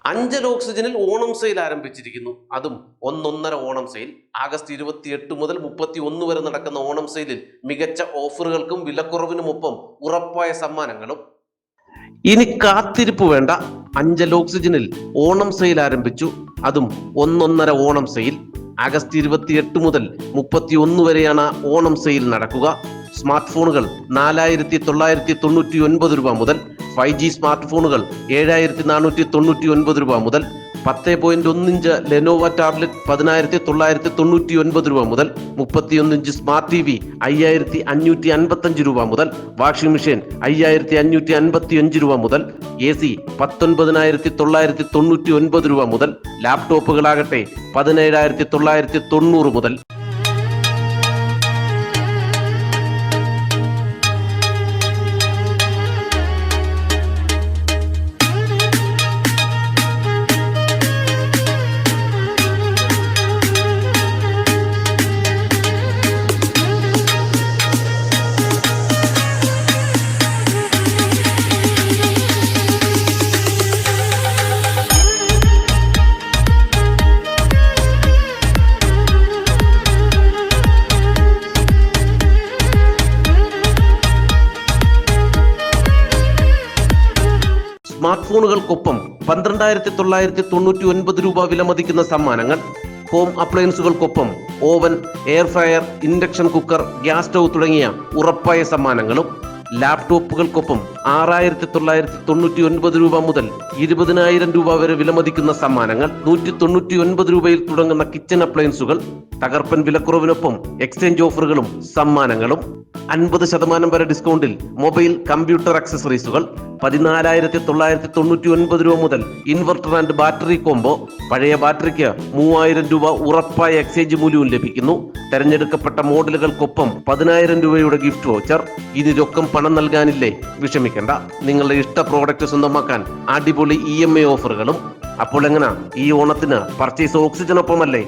Anchal ഓക്സിജനിൽ Onam sale ആരംഭിച്ചിരിക്കുന്നു. അതും ഒന്നൊന്നര ഓണം സെയിൽ. ആഗസ്റ്റ് 28 മുതൽ 31 വരെ നടക്കുന്ന ഓണം സെയിലിൽ മികച്ച ഓഫറുകൾക്കും വിലക്കുറവിനുമൊപ്പം ഉറപ്പായ സമ്മാനങ്ങളും. ഇനി കാത്തിരിപ്പ് വേണ്ട. അഞ്ചൽ ഓക്സിജനിൽ ഓണം സെയിൽ ആരംഭിച്ചു. അതും ഒന്നൊന്നര ഓണം സെയിൽ. ആഗസ്റ്റ് 28 മുതൽ 31 വരെയാണ് ഓണം സെയിൽ നടക്കുക. സ്മാർട്ട് ഫോണുകൾ 4999 രൂപ മുതൽ, 5G സ്മാർട്ട് ഫോണുകൾ 7499 രൂപ മുതൽ, 10.1 ഇഞ്ച് ലെനോവ ടാബ്ലറ്റ് 10999 രൂപ മുതൽ, 31 ഇഞ്ച് സ്മാർട്ട് TV 5555 രൂപ മുതൽ, വാഷിംഗ് മെഷീൻ 5555 രൂപ മുതൽ, AC 19999 രൂപ മുതൽ, ലാപ്ടോപ്പുകളാകട്ടെ 17990 മുതൽ. സ്മാർട്ട് ഫോണുകൾക്കൊപ്പം 12999 രൂപ വിലമതിക്കുന്ന സമ്മാനങ്ങൾ. ഹോം അപ്ലയൻസുകൾക്കൊപ്പം oven, air fryer, induction cooker, gas stove തുടങ്ങിയ ഉറപ്പായ സമ്മാനങ്ങളും. ലാപ്ടോപ്പുകൾക്കൊപ്പം 6999 രൂപ മുതൽ 20,000 രൂപ വരെ വിലമതിക്കുന്ന സമ്മാനങ്ങൾ. 199 രൂപയിൽ തുടങ്ങുന്ന കിച്ചൺ അപ്ലയൻസുകൾ. തകർപ്പൻ വിലക്കുറവിനൊപ്പം എക്സ്ചേഞ്ച് ഓഫറുകളും സമ്മാനങ്ങളും. 50% വരെ ഡിസ്കൗണ്ടിൽ മൊബൈൽ കമ്പ്യൂട്ടർ ആക്സസറീസുകൾ. 14,999 രൂപ മുതൽ ഇൻവെർട്ടർ ആൻഡ് ബാറ്ററി കോംബോ. പഴയ ബാറ്ററിക്ക് 3000 രൂപ ഉറപ്പായ എക്സ്ചേഞ്ച് മൂല്യവും ലഭിക്കുന്നു. തെരഞ്ഞെടുക്കപ്പെട്ട മോഡലുകൾക്കൊപ്പം 10,000 രൂപയുടെ ഗിഫ്റ്റ് വൗച്ചർ. ഇനി രൊക്കം പണം നൽകാനില്ലേ? വിഷമിക്കേണ്ട. നിങ്ങളുടെ ഇഷ്ട പ്രോഡക്റ്റ് സ്വന്തമാക്കാൻ അടിപൊളി EMI ഓഫറുകളും. അപ്പോൾ എങ്ങനെ ഈ ഓണത്തിന് പർച്ചേസ് ഓക്സിജനൊപ്പമല്ലേ?